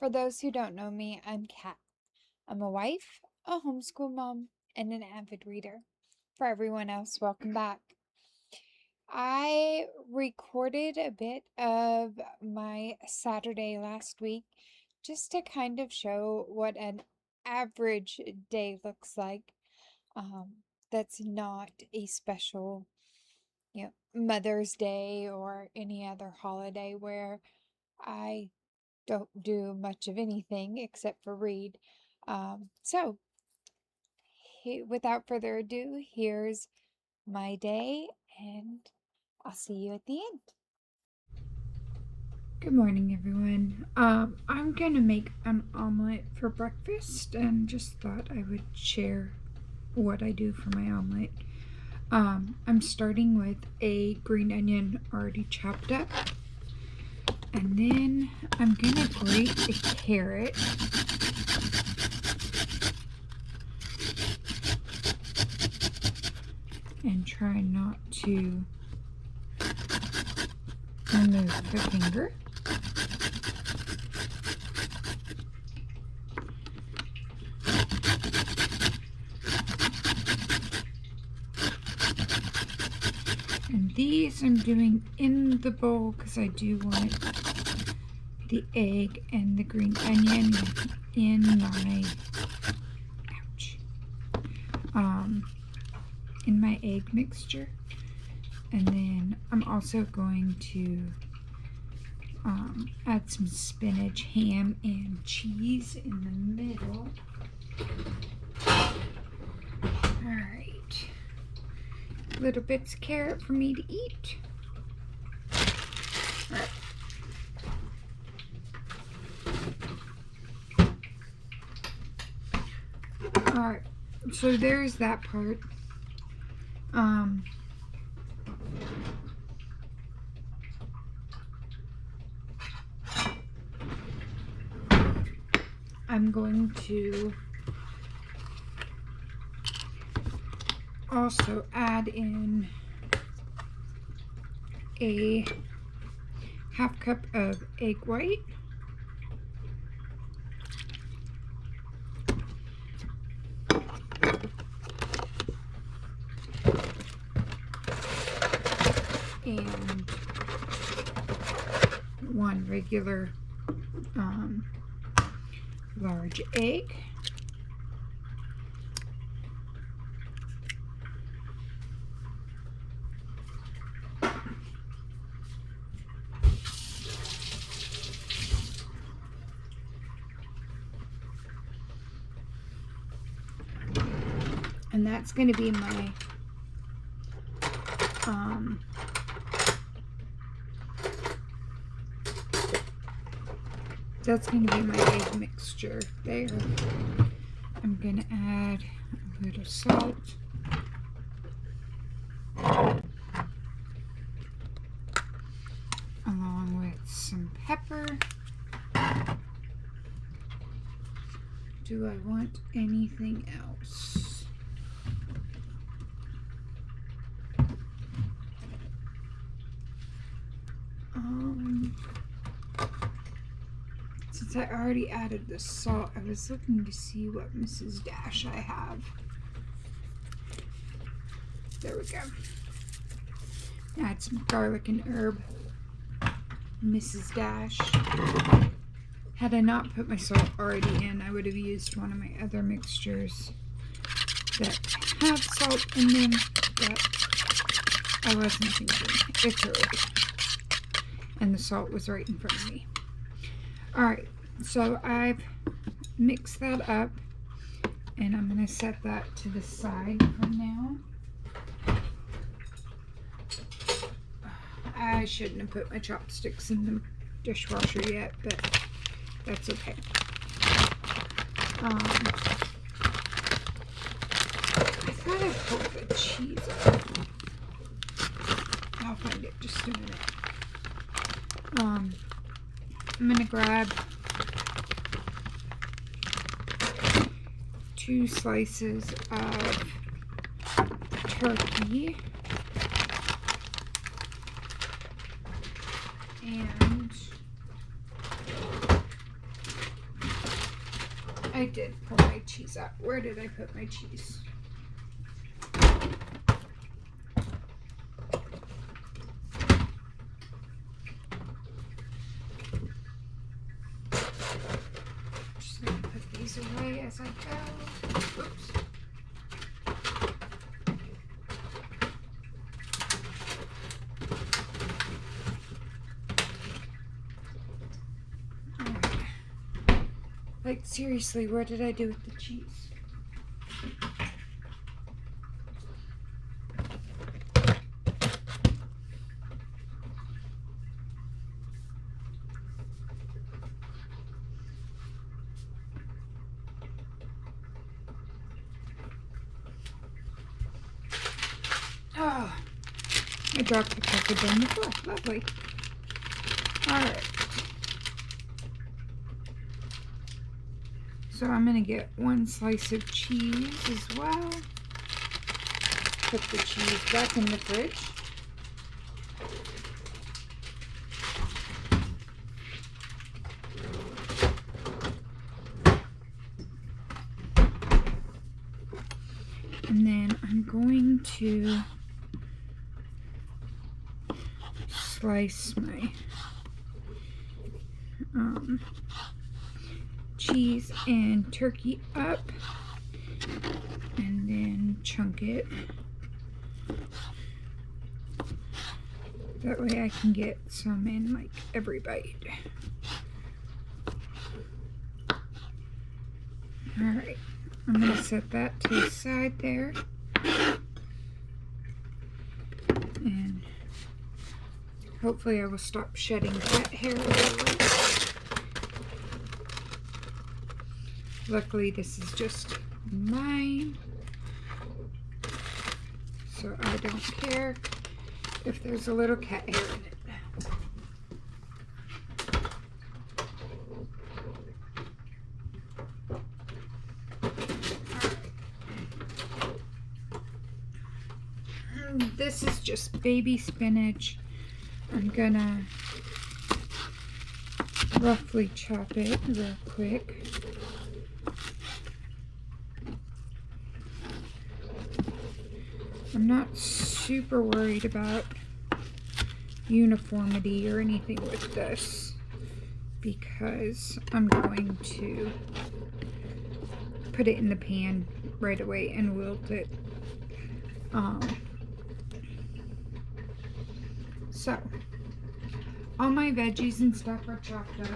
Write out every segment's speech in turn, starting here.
For those who don't know me, I'm Kat. I'm a wife, a homeschool mom, and an avid reader. For everyone else, welcome back. I recorded a bit of my Saturday last week just to kind of show what an average day looks like. That's not a special, Mother's Day or any other holiday where I don't do much of anything except for read. So, without further ado, here's my day, and I'll see you at the end. Good morning, everyone. I'm gonna make an omelet for breakfast and just thought I would share what I do for my omelet. I'm starting with a green onion already chopped up, and then I'm gonna grate a carrot. And try not to remove the finger. And these I'm doing in the bowl because I do want the egg and the green onion in my in my egg mixture. And then I'm also going to add some spinach, ham, and cheese in the middle. Alright. Little bits of carrot for me to eat. Alright, so there's that part. I'm going to also add in a half cup of egg white. And one regular large egg. And that's going to be my egg mixture there. I'm going to add a little salt. Along with some pepper. Do I want anything else? Since I already added the salt, I was looking to see what Mrs. Dash I have. There we go. Add some garlic and herb. Mrs. Dash. Had I not put my salt already in, I would have used one of my other mixtures that have salt in them, but I wasn't thinking. It's alright. And the salt was right in front of me. Alright, so I've mixed that up, and I'm going to set that to the side for now. I shouldn't have put my chopsticks in the dishwasher yet, but that's okay. I thought I pulled the cheese out. I'll find it just a minute. I'm going to grab 2 slices of turkey and I did pull my cheese out. Where did I put my cheese? Just gonna put these away as I go. Oops. Like, seriously, what did I do with the cheese? Oh, I dropped the package on the floor. Lovely. Alright. So I'm going to get 1 slice of cheese as well. Put the cheese back in the fridge. And then I'm going to slice my cheese and turkey up and then chunk it. That way I can get some in like every bite. Alright, I'm going to set that to the side there. And hopefully I will stop shedding cat hair. Luckily this is just mine, so I don't care if there's a little cat hair in it. This is just baby spinach. I'm gonna roughly chop it real quick. I'm not super worried about uniformity or anything with this because I'm going to put it in the pan right away and wilt it. So all my veggies and stuff are chopped up,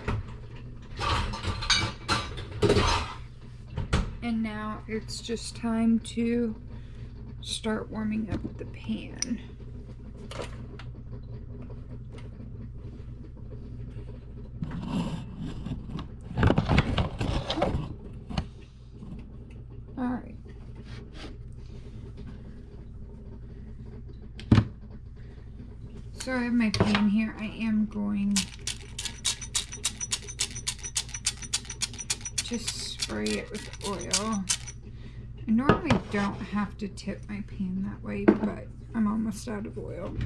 and now it's just time to start warming up the pan. Alright. So I have my pan here. I am going to spray it with oil. I normally don't have to tip my pan that way, but I'm almost out of oil.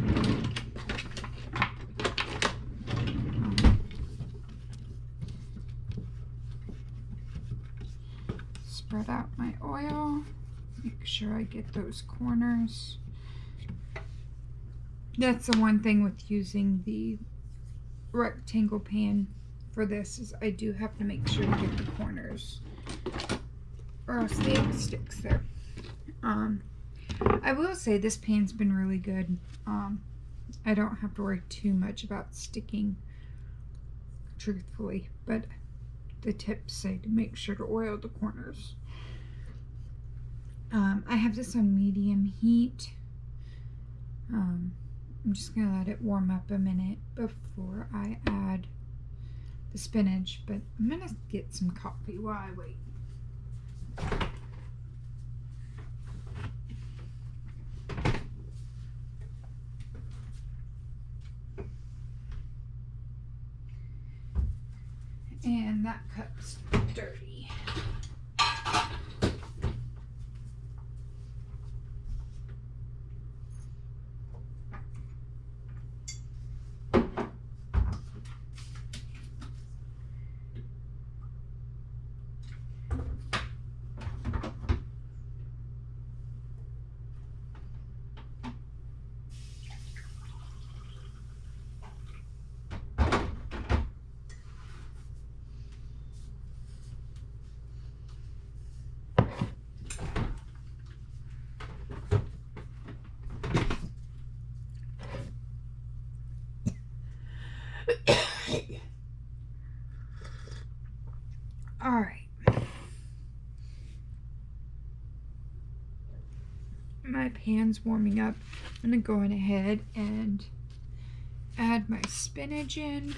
Spread out my oil. Make sure I get those corners. That's the one thing with using the rectangle pan for this is I do have to make sure to get the corners, or else the egg sticks there. I will say this pan's been really good. I don't have to worry too much about sticking, truthfully, but the tips say to make sure to oil the corners. I have this on medium heat. I'm just gonna let it warm up a minute before I add the spinach, but I'm gonna get some coffee while I wait. And that cup's dirty. All right. My pan's warming up. I'm going to go ahead and add my spinach in.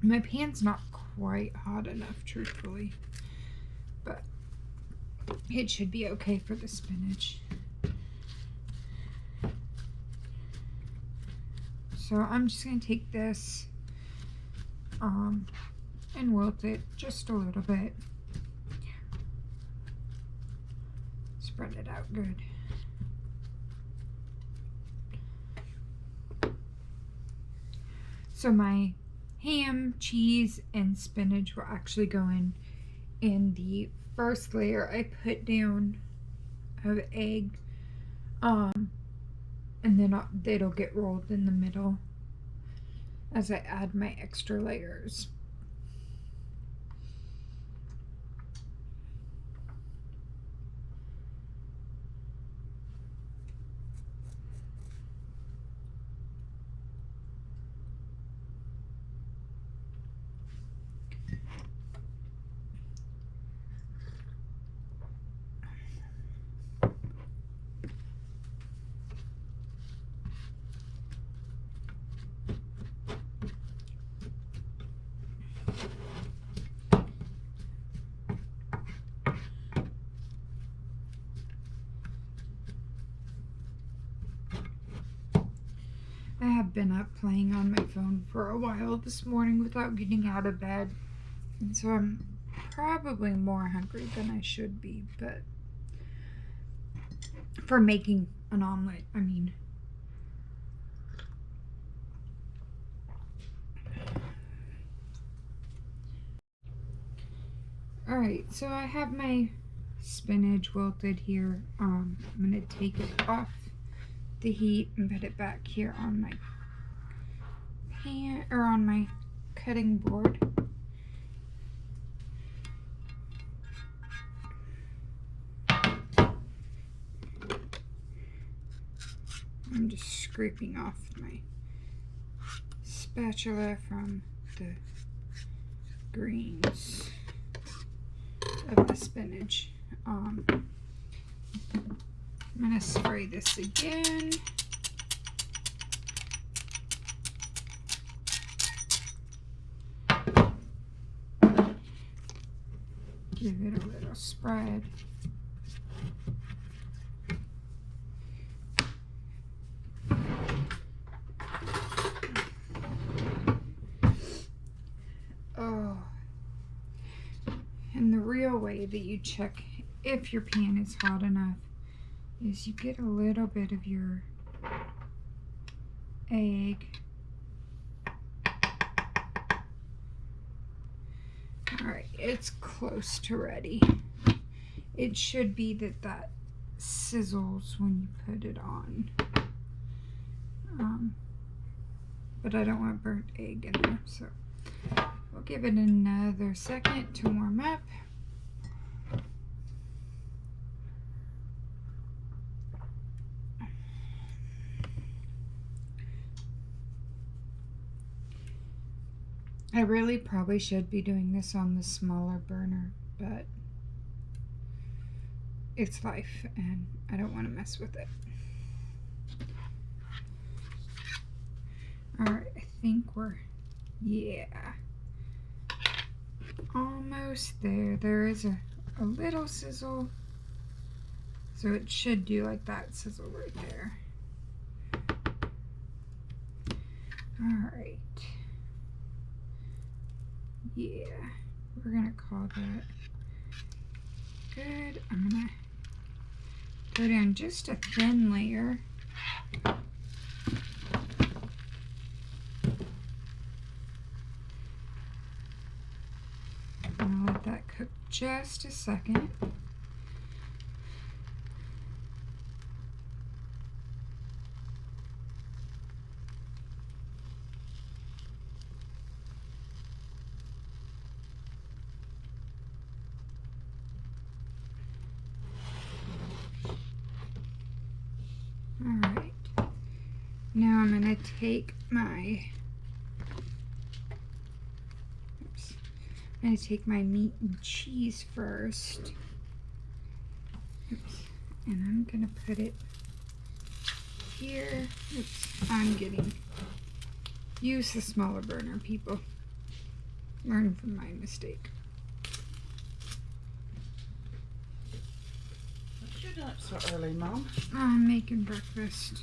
My pan's not quite hot enough, truthfully, but it should be okay for the spinach. So I'm just going to take this and wilt it just a little bit. Spread it out good. So my ham, cheese, and spinach will actually go in the first layer I put down of egg, and then it'll get rolled in the middle as I add my extra layers. I have been up playing on my phone for a while this morning without getting out of bed, and so I'm probably more hungry than I should be, but for making an omelet, I mean. Alright, so I have my spinach wilted here. I'm going to take it off the heat and put it back here on my pan, or on my cutting board. I'm just scraping off my spatula from the greens of the spinach. I'm gonna spray this again. Give it a little spread. Oh. And the real way that you check if your pan is hot enough is you get a little bit of your egg. Alright, it's close to ready. It should be that sizzles when you put it on. But I don't want burnt egg in there, so we'll give it another second to warm up. I really probably should be doing this on the smaller burner, but it's life and I don't want to mess with it. Alright, I think we're, yeah, almost there. There is a little sizzle, so it should do like that sizzle right there. Alright. Yeah, we're gonna call that good. I'm gonna go down just a thin layer. I'm gonna let that cook just a second. Alright, now I'm going to take my I'm going to take my meat and cheese first. Oops. And I'm going to put it here. Oops. I'm getting... Use the smaller burner, people. Learn from my mistake. What's you doing up so early, Mom? I'm making breakfast.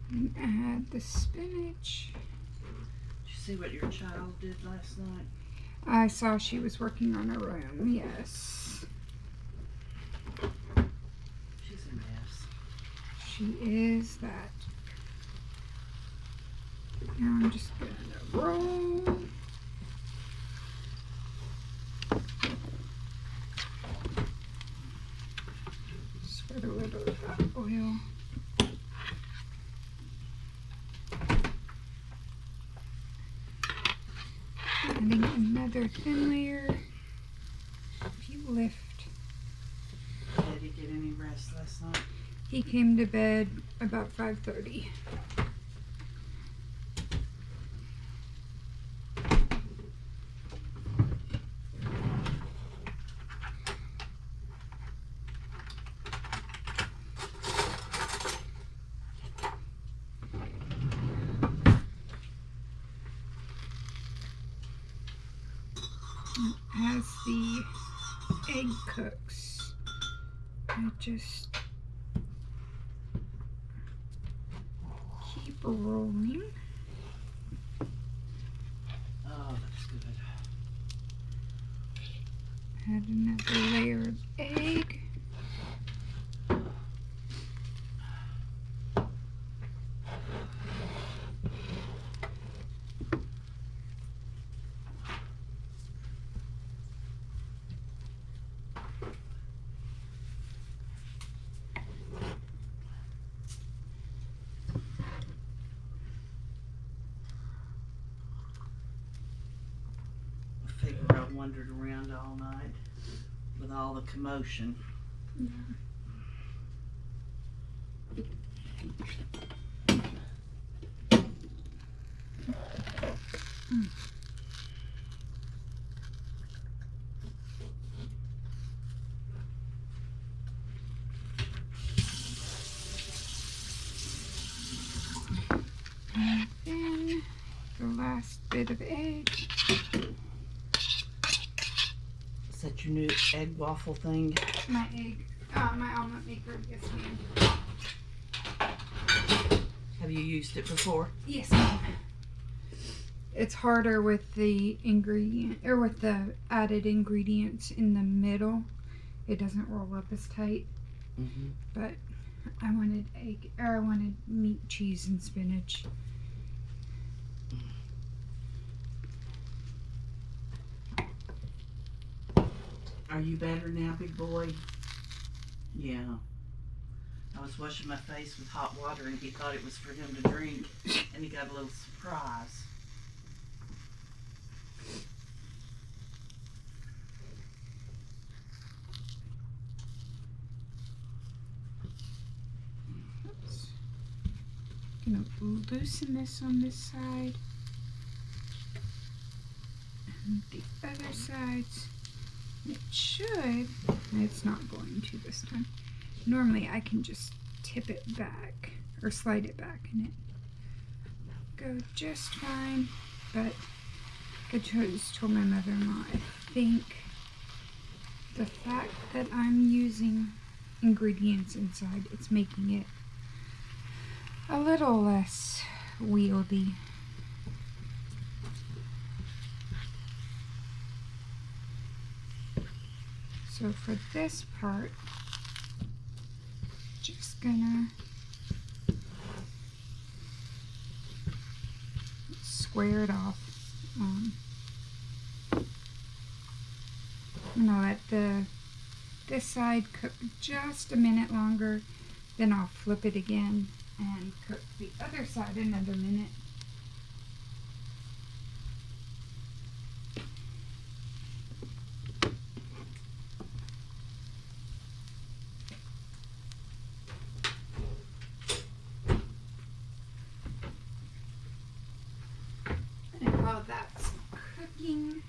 And add the spinach. Did you see what your child did last night? I saw she was working on her room, yes. She's a mess. She is that. Now I'm just gonna roll. Spread a little of that oil. Adding another thin layer. If you lift. Did he get any rest last night? He came to bed about 5:30. As the egg cooks, I just keep rolling. Oh, that's good. Add another layer of egg. I figure I wandered around all night with all the commotion. Yeah. And then the last bit of egg. Is that your new egg waffle thing? My omelet maker. Yes, ma'am. Have you used it before? Yes, ma'am. It's harder with the with the added ingredients in the middle. It doesn't roll up as tight. Mm-hmm. But I wanted meat, cheese, and spinach. Are you better now, big boy? Yeah. I was washing my face with hot water and he thought it was for him to drink and he got a little surprise. Oops. Gonna loosen this on this side. And the other sides. It should. It's not going to this time. Normally I can just tip it back or slide it back and it go just fine. But I just told my mother-in-law, I think the fact that I'm using ingredients inside, it's making it a little less wieldy. So for this part, just gonna square it off. I'm gonna let this side cook just a minute longer, then I'll flip it again and cook the other side another minute. cooking.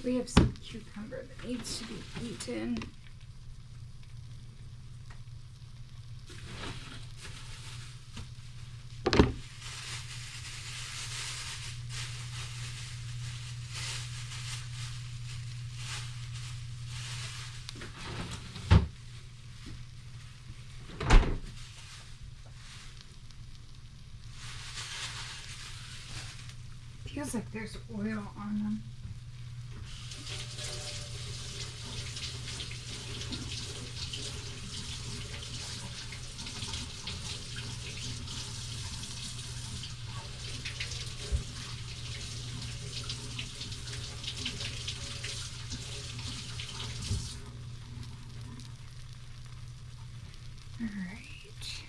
We have some cucumber that needs to be eaten. Feels like there's oil on them. Alright.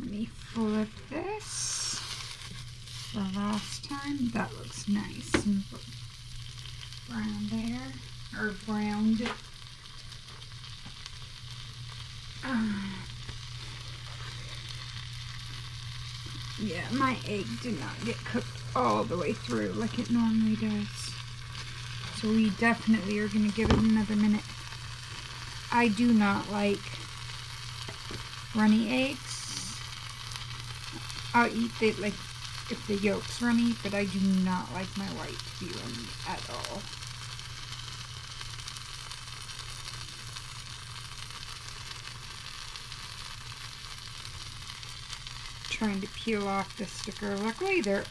Let me flip this. The last time, that looks nice and brown there, or browned. Yeah, my egg did not get cooked all the way through like it normally does. So we definitely are going to give it another minute. I do not like runny eggs. I'll eat it like if the yolk's runny, but I do not like my white to be runny at all. Trying to peel off the sticker. Luckily they're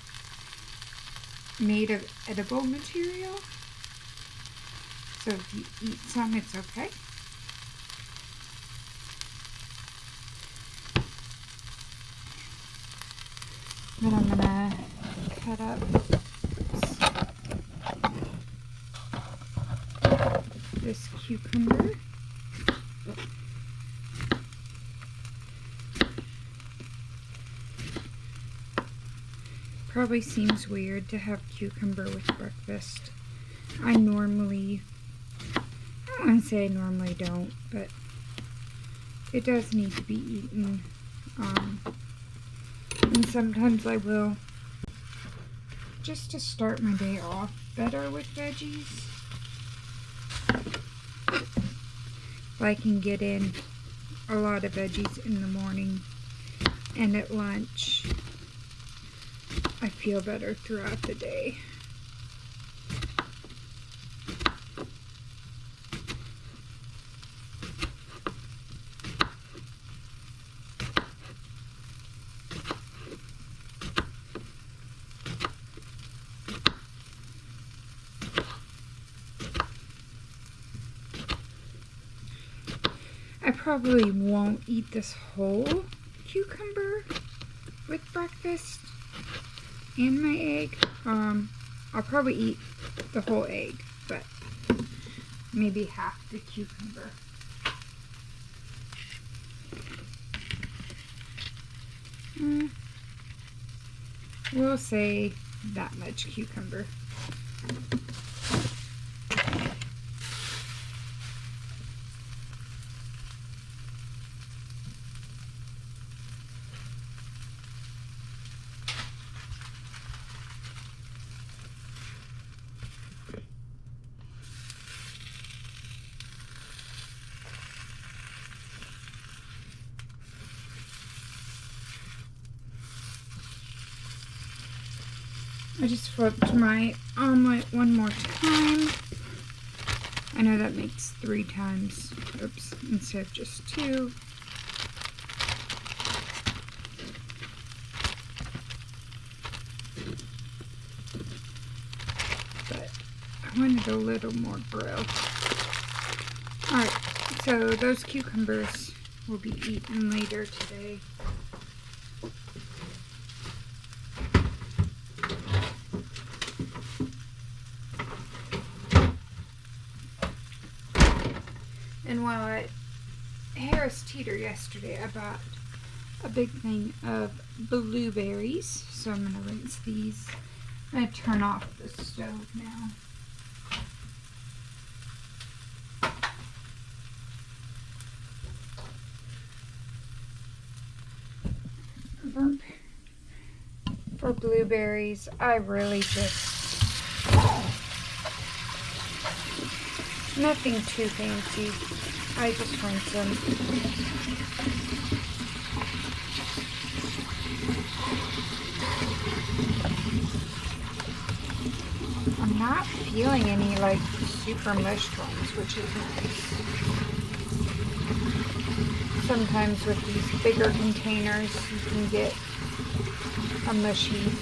made of edible material, so if you eat some, it's okay. Then I'm gonna cut up this cucumber. Probably seems weird to have cucumber with breakfast. I don't want to say I normally don't, but it does need to be eaten. And sometimes I will, just to start my day off better with veggies. If I can get in a lot of veggies in the morning and at lunch, I feel better throughout the day. I probably won't eat this whole cucumber with breakfast and my egg. I'll probably eat the whole egg, but maybe half the cucumber. We'll say that much cucumber. I just flipped my omelet one more time. I know that makes 3 times, oops, instead of just 2. But I wanted a little more grilled. Alright, so those cucumbers will be eaten later today. And while at Harris Teeter yesterday, I bought a big thing of blueberries. So I'm going to rinse these. I'm going to turn off the stove now. for blueberries, I really just, nothing too fancy. I just rinse them. I'm not feeling any like super mushed ones, which is nice. Sometimes with these bigger containers, you can get a mushiness.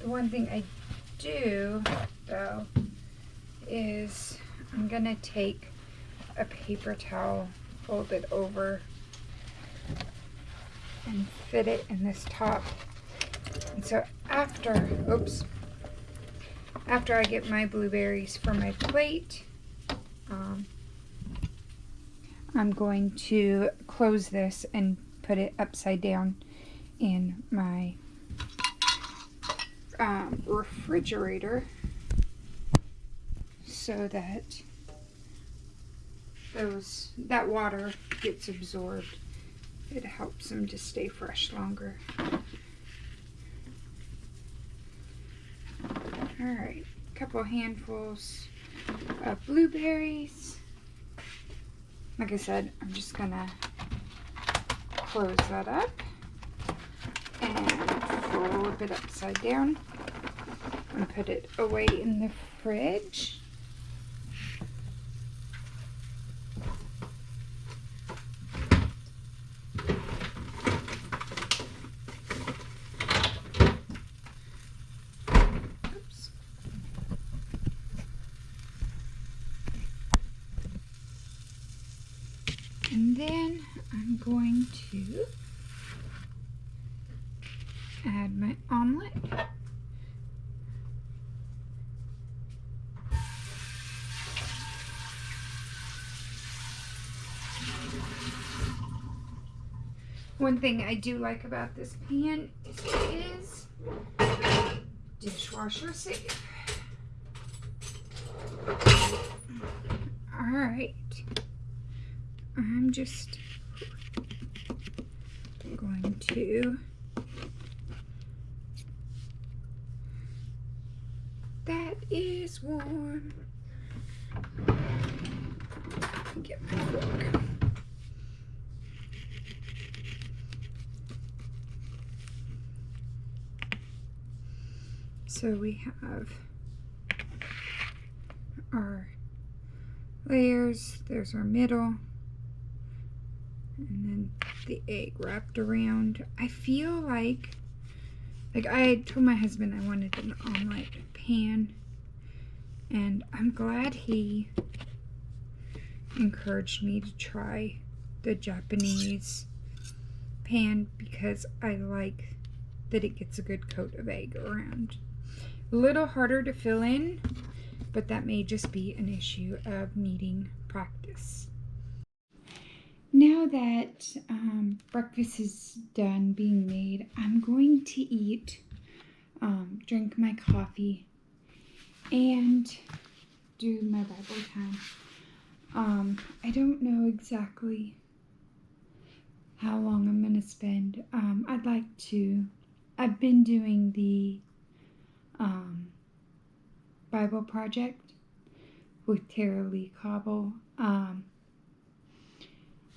The one thing I do though is I'm gonna take a paper towel, fold it over, and fit it in this top. And so after I get my blueberries for my plate, I'm going to close this and put it upside down in my refrigerator so that that water gets absorbed. It helps them to stay fresh longer. Alright, a couple handfuls of blueberries. Like I said, I'm just gonna close that up and flip it upside down and put it away in the fridge. And then I'm going to add my omelet. One thing I do like about this pan is it is dishwasher safe. Alright. I'm just going to that is warm. Get my fork. So we have our layers, there's our middle, and then the egg wrapped around. I feel like I told my husband I wanted an omelet pan, and I'm glad he encouraged me to try the Japanese pan because I like that it gets a good coat of egg around. A little harder to fill in, but that may just be an issue of needing practice. Now that breakfast is done being made, I'm going to eat, drink my coffee, and do my Bible time. I don't know exactly how long I'm going to spend. I've been doing the Bible project with Tara Lee Cobble,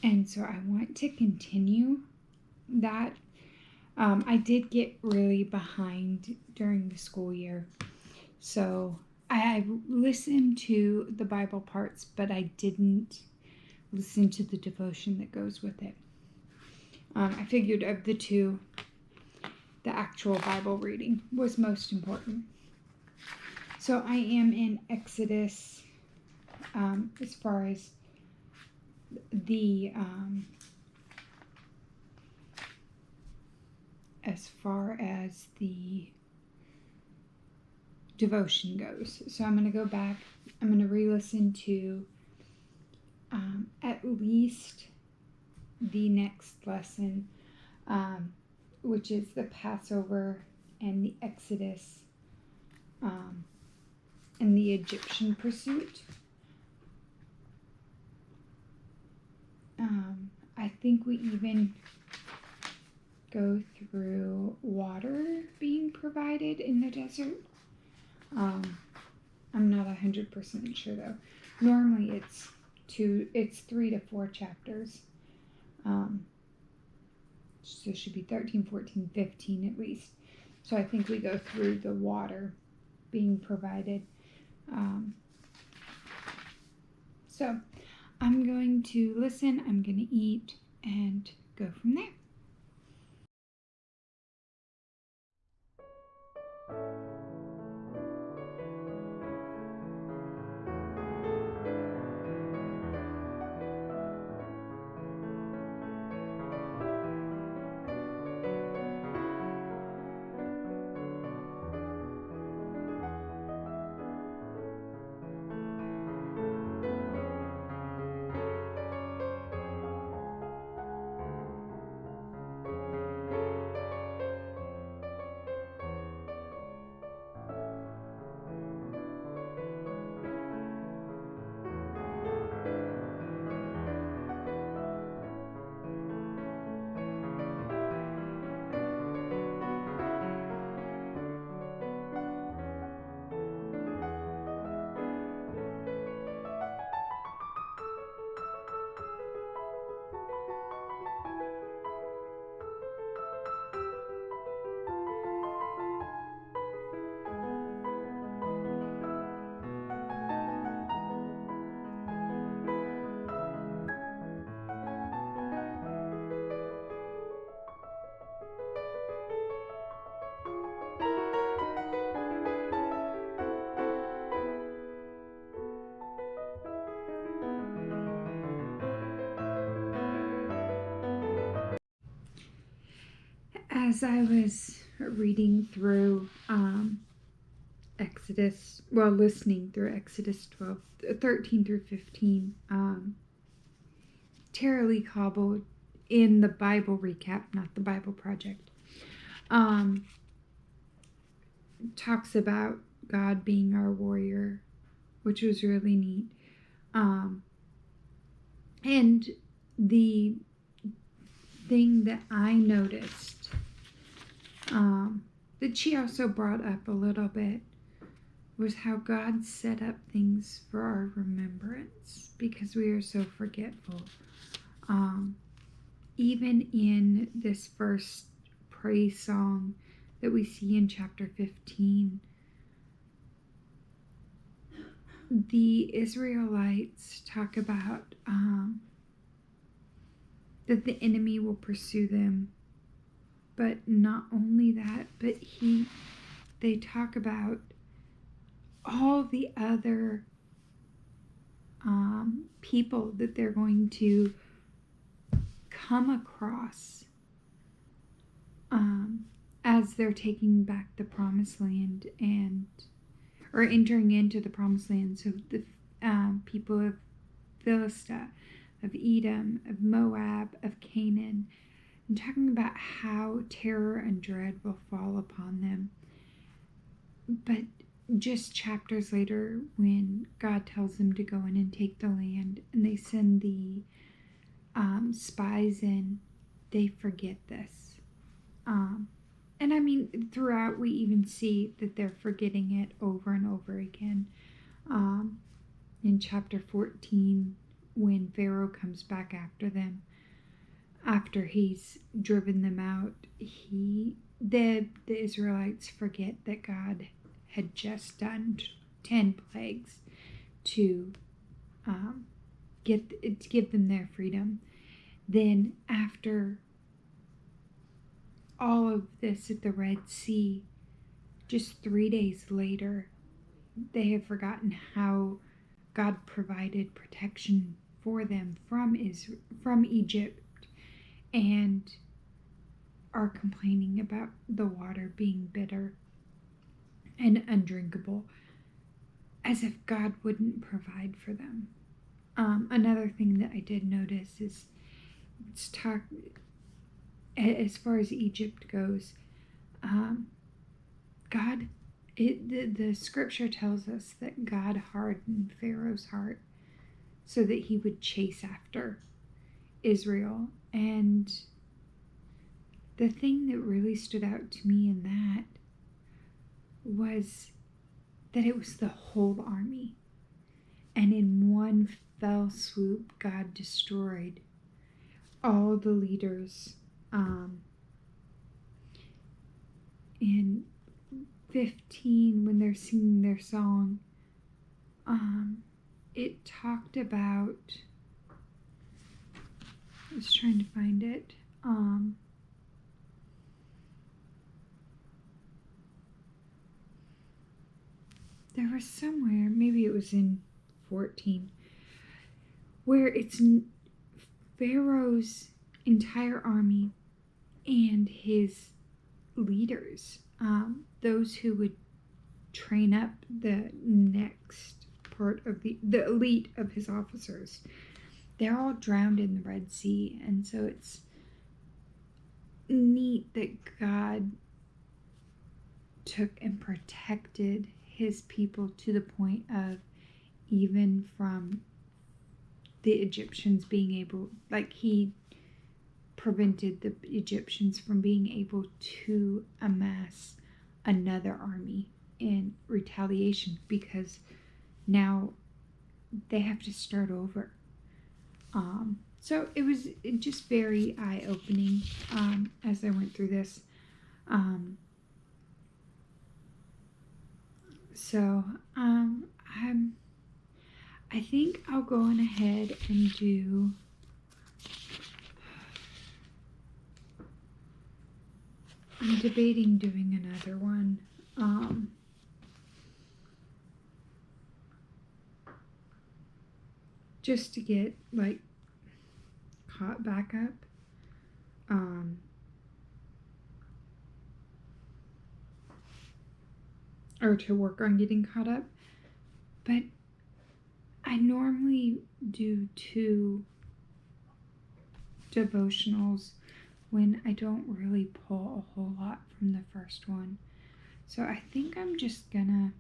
and so I want to continue that. I did get really behind during the school year, so I listened to the Bible parts, but I didn't listen to the devotion that goes with it. I figured of the two, the actual Bible reading was most important. So I am in Exodus as far as the devotion goes. So I'm going to go back. I'm going to re-listen to at least the next lesson, which is the Passover and the Exodus and the Egyptian pursuit. think we even go through water being provided in the desert. I'm not 100% sure though. Normally it's 3 to 4 chapters. So it should be 13, 14, 15 at least. So I think we go through the water being provided. So I'm going to listen, I'm going to eat, and go from there. As I was reading through listening through Exodus 13 through 15, Tara Lee Cobble in the Bible recap, not the Bible Project, talks about God being our warrior, which was really neat. And the thing that I noticed that she also brought up a little bit was how God set up things for our remembrance because we are so forgetful. Even in this first praise song that we see in chapter 15, the Israelites talk about that the enemy will pursue them. But not only that, but they talk about all the other people that they're going to come across as they're taking back the promised land or entering into the promised land. So the people of Philistia, of Edom, of Moab, of Canaan, and talking about how terror and dread will fall upon them. But just chapters later, when God tells them to go in and take the land, and they send the spies in, they forget this. And I mean, throughout we even see that they're forgetting it over and over again. In chapter 14, when Pharaoh comes back after them, after he's driven them out, the Israelites forget that God had just done 10 plagues to give them their freedom. Then after all of this at the Red Sea, just 3 days later, they have forgotten how God provided protection for them from Egypt, and are complaining about the water being bitter and undrinkable, as if God wouldn't provide for them. Another thing that I did notice is as far as Egypt goes, the scripture tells us that God hardened Pharaoh's heart so that he would chase after Israel. And the thing that really stood out to me in that was that it was the whole army. And in one fell swoop, God destroyed all the leaders. In 15, when they're singing their song, it talked about, I was trying to find it. There was somewhere, maybe it was in 14, where it's Pharaoh's entire army and his leaders, those who would train up the next part of the elite of his officers. They're all drowned in the Red Sea. And so it's neat that God took and protected his people to the point of even from the Egyptians being able, like he prevented the Egyptians from being able to amass another army in retaliation, because now they have to start over. So it was just very eye-opening as I went through this. I think I'll go on ahead and do I'm debating doing another one. Just to get like caught back up. Or to work on getting caught up. But I normally do 2 devotionals when I don't really pull a whole lot from the first one. So I think I'm just gonna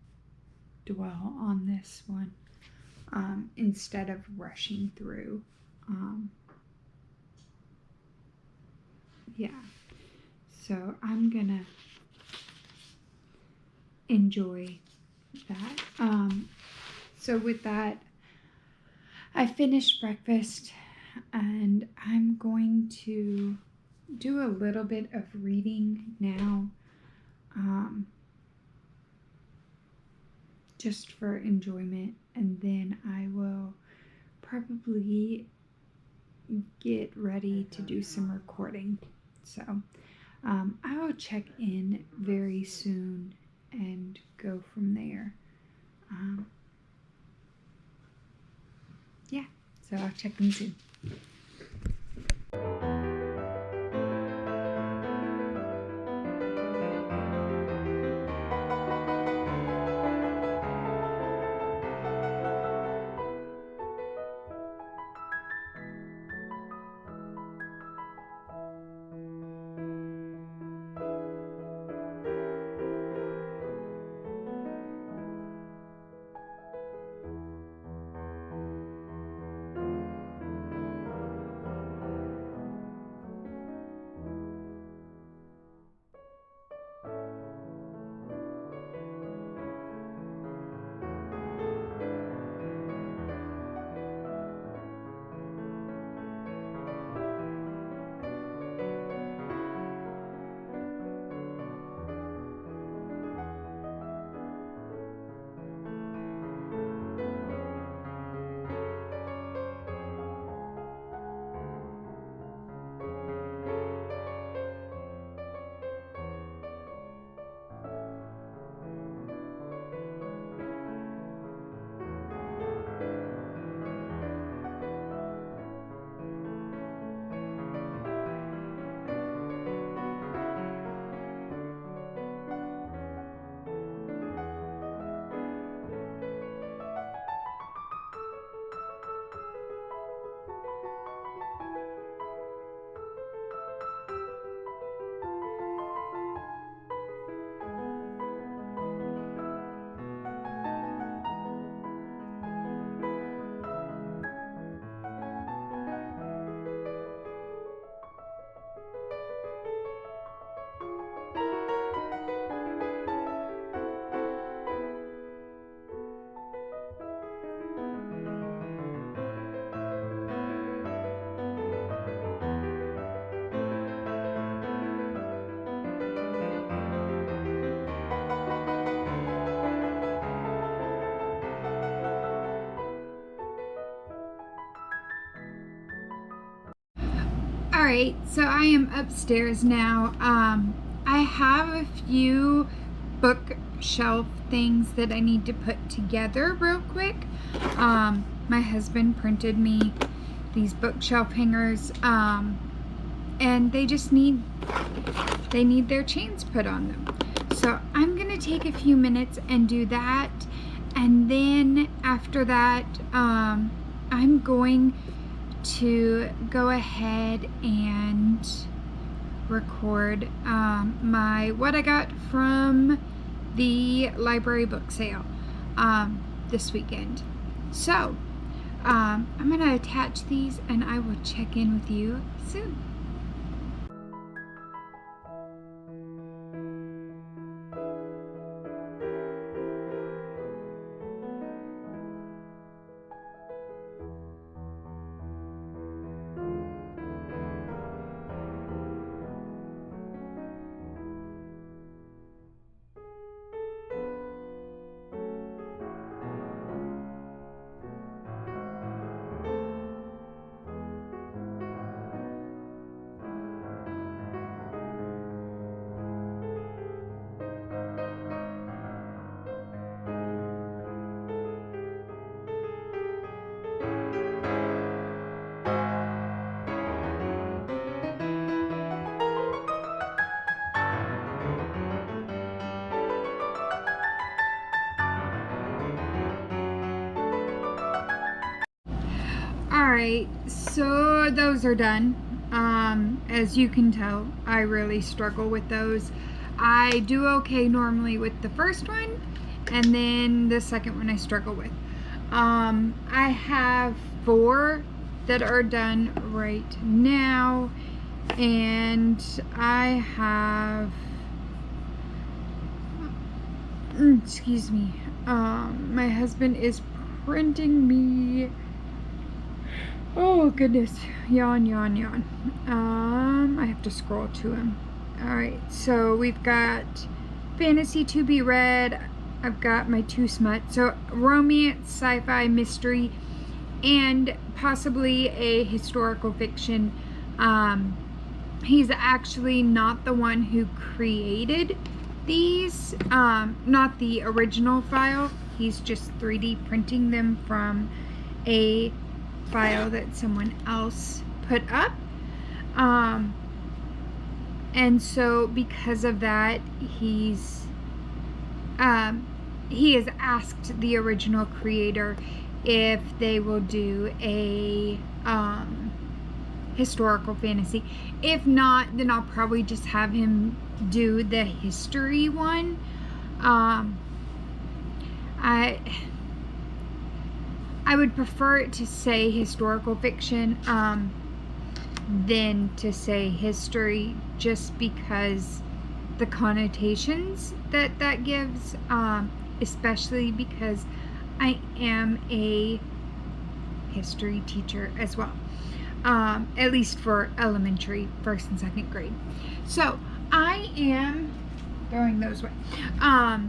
dwell on this one instead of rushing through. Yeah. So I'm gonna enjoy that. So with that, I finished breakfast and I'm going to do a little bit of reading now, just for enjoyment, and then I will probably get ready to do some recording. So I will check in very soon and go from there. Yeah, so I'll check in soon. Alright, so I am upstairs now. I have a few bookshelf things that I need to put together real quick. My husband printed me these bookshelf hangers, and they just need their chains put on them. So I'm gonna take a few minutes and do that, and then after that, I'm going to go ahead and record what I got from the library book sale this weekend. So I'm gonna attach these and I will check in with you soon. Alright, so those are done. As you can tell, I really struggle with those. I do okay normally with the first one, and then the second one I struggle with. I have 4 that are done right now, and I have, excuse me, my husband is printing me. Oh goodness, yawn. I have to scroll to him. Alright, so we've got fantasy to be read. I've got my 2 smut. So romance, sci-fi, mystery, and possibly a historical fiction. He's actually not the one who created these, not the original file. He's just 3D printing them from a file that someone else put up, and so because of that, he has asked the original creator if they will do a historical fantasy. If not, then I'll probably just have him do the history one. I would prefer it to say historical fiction than to say history, just because the connotations that gives, especially because I am a history teacher as well, at least for elementary, 1st and 2nd grade. So I am throwing those away. I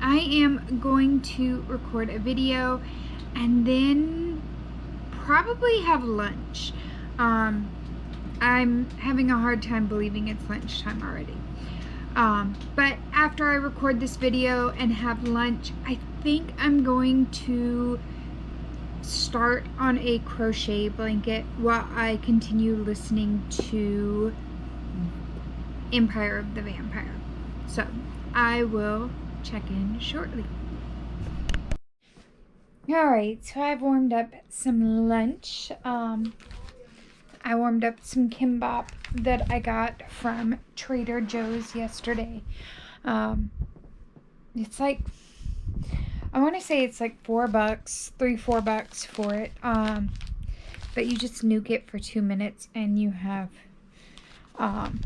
am going to record a video and then probably have lunch. I'm having a hard time believing it's lunchtime already. But after I record this video and have lunch, I think I'm going to start on a crochet blanket while I continue listening to Empire of the Vampire. So I will check in shortly. Alright, so I've warmed up some lunch. I warmed up some kimbap that I got from Trader Joe's yesterday. It's like, I want to say it's like $4, $4 for it. But you just nuke it for 2 minutes and you have an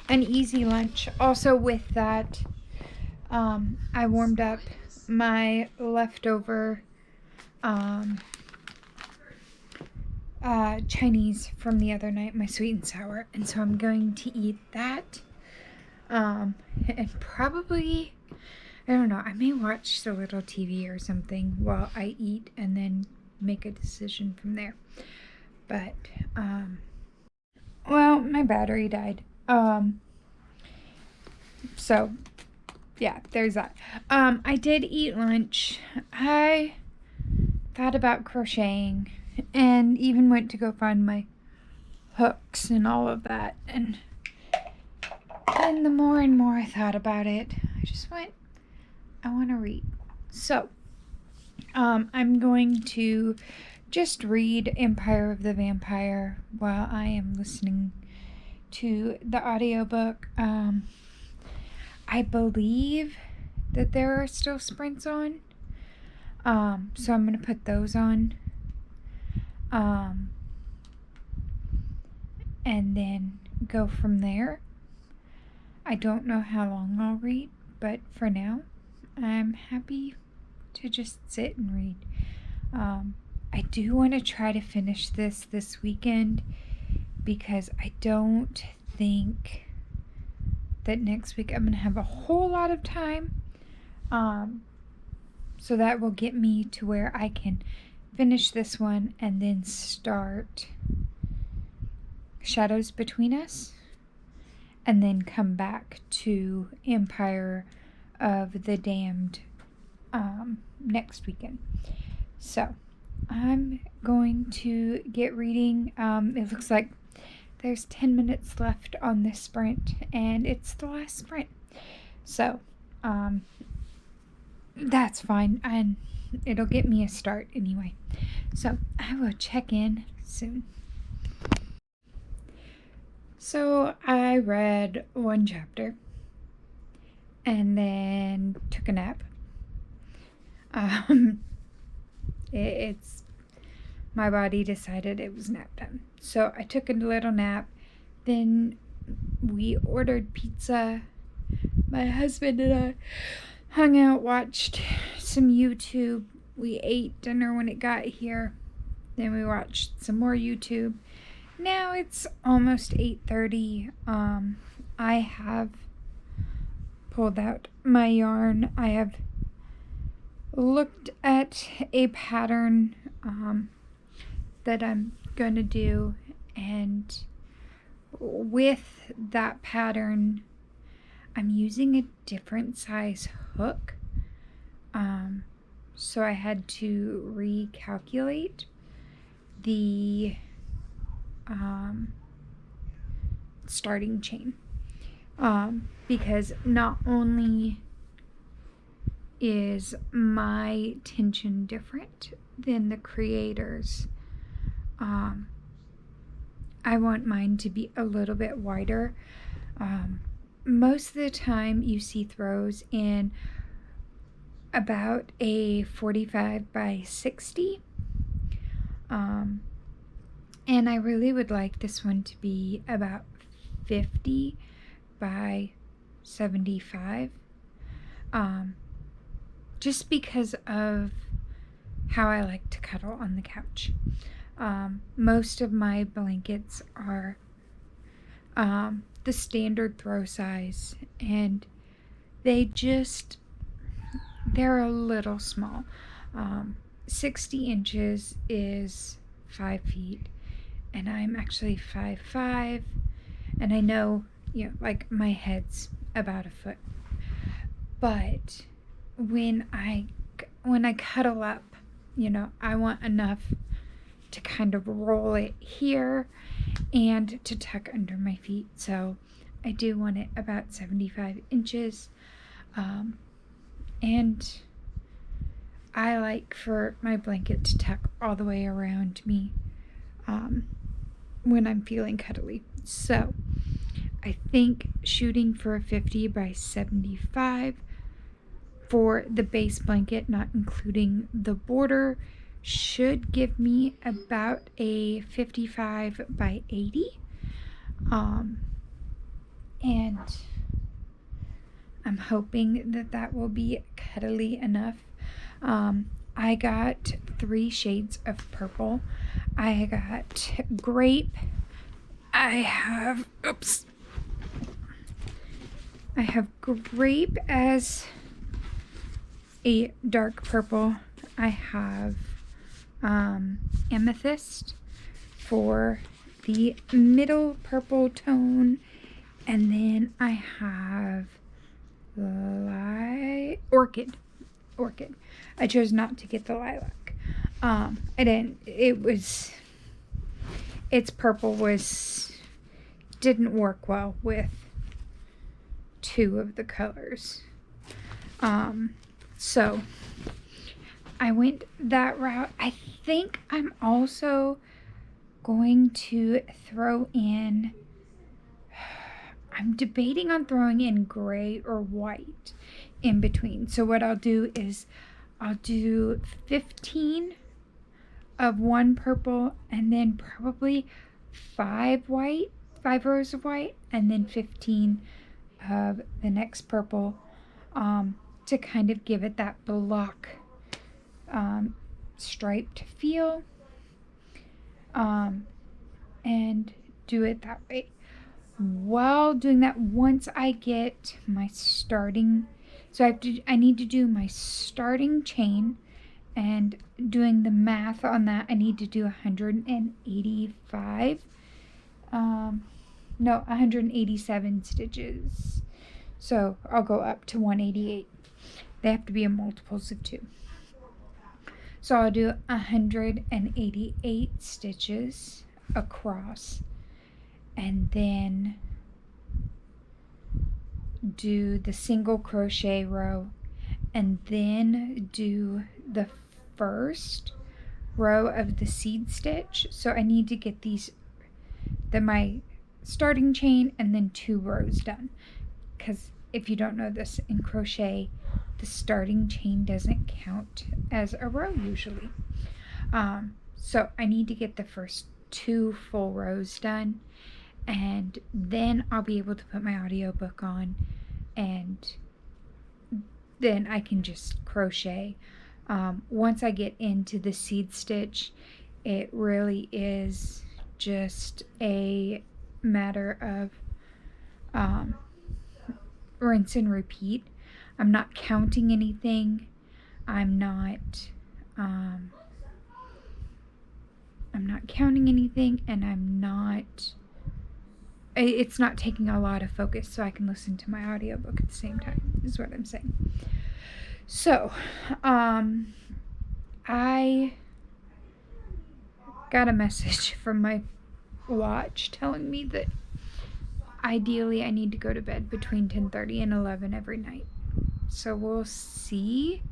easy lunch. Also with that, I warmed up my leftover Chinese from the other night, my sweet and sour, and so I'm going to eat that, and probably, I don't know, I may watch a little TV or something while I eat and then make a decision from there. But, well, my battery died. So, yeah, there's that. I did eat lunch. I thought about crocheting and even went to go find my hooks and all of that. And then the more and more I thought about it, I just went, I want to read. So, I'm going to just read Empire of the Vampire while I am listening to the audiobook. I believe that there are still sprints on. So I'm going to put those on. And then go from there. I don't know how long I'll read, but for now, I'm happy to just sit and read. I do want to try to finish this weekend because I don't think that next week I'm going to have a whole lot of time. So that will get me to where I can finish this one and then start Shadows Between Us and then come back to Empire of the Damned next weekend. So I'm going to get reading. It looks like there's 10 minutes left on this sprint and it's the last sprint. So that's fine and it'll get me a start anyway. So I will check in soon. So I read one chapter and then took a nap. It's my body decided it was nap time. So I took a little nap. Then we ordered pizza. My husband and I hung out, watched some YouTube. We ate dinner when it got here. Then we watched some more YouTube. Now it's almost 8:30. I have pulled out my yarn. I have looked at a pattern that I'm going to do, and with that pattern I'm using a different size hook, so I had to recalculate the starting chain, because not only is my tension different than the creator's, I want mine to be a little bit wider. Most of the time you see throws in about a 45 by 60, and I really would like this one to be about 50 by 75, just because of how I like to cuddle on the couch. Most of my blankets are the standard throw size, and they're a little small. 60 inches is 5 feet, and I'm actually 5'5", and I know, like my head's about a foot, but when I cuddle up, I want enough to kind of roll it here and to tuck under my feet. So I do want it about 75 inches. And I like for my blanket to tuck all the way around me when I'm feeling cuddly. So I think shooting for a 50 by 75 for the base blanket, not including the border, should give me about a 55 by 80. And I'm hoping that will be cuddly enough. I got 3 shades of purple. I got grape. I have grape as a dark purple. I have amethyst for the middle purple tone. And then I have orchid. I chose not to get the lilac. I didn't. Its purple didn't work well with two of the colors. So I went that route. I think I'm also going to throw in, I'm debating on throwing in gray or white in between. So what I'll do is I'll do 15 of one purple and then probably 5 rows of white, and then 15 of the next purple, to kind of give it that block striped feel, and do it that way. While doing that, once I get my starting, so I need to do my starting chain, and doing the math on that, I need to do 185, 187 stitches. So I'll go up to 188. They have to be in multiples of 2. So I'll do 188 stitches across, and then do the single crochet row, and then do the first row of the seed stitch. So I need to get my starting chain and then 2 rows done, because if you don't know this, in crochet the starting chain doesn't count as a row usually. So I need to get the first 2 full rows done, and then I'll be able to put my audiobook on, and then I can just crochet. Once I get into the seed stitch, it really is just a matter of rinse and repeat. I'm not counting anything. I'm not counting anything, and it's not taking a lot of focus, so I can listen to my audiobook at the same time, is what I'm saying. So, I got a message from my watch telling me that ideally I need to go to bed between 10:30 and 11 every night. So we'll see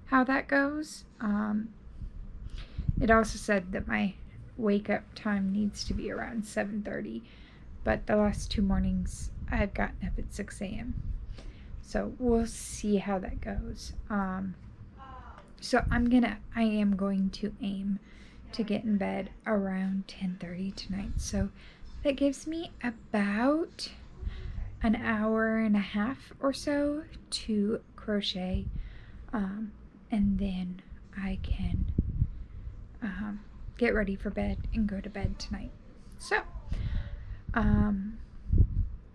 how that goes. It also said that my wake up time needs to be around 7:30, but the last 2 mornings I've gotten up at 6 a.m. So we'll see how that goes. So I am going to aim to get in bed around 10:30 tonight. So that gives me about an hour and a half or so to crochet, and then I can get ready for bed and go to bed tonight. So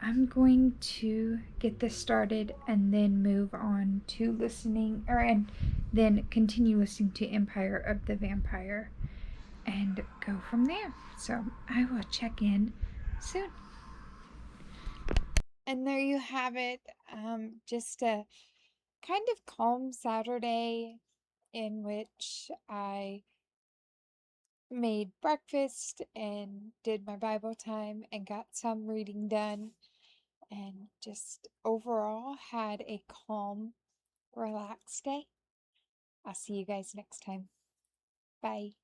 I'm going to get this started and then move on to and then continue listening to Empire of the Vampire and go from there. So I will check in soon. And there you have it. Just a kind of calm Saturday in which I made breakfast and did my Bible time and got some reading done, and just overall had a calm, relaxed day. I'll see you guys next time. Bye.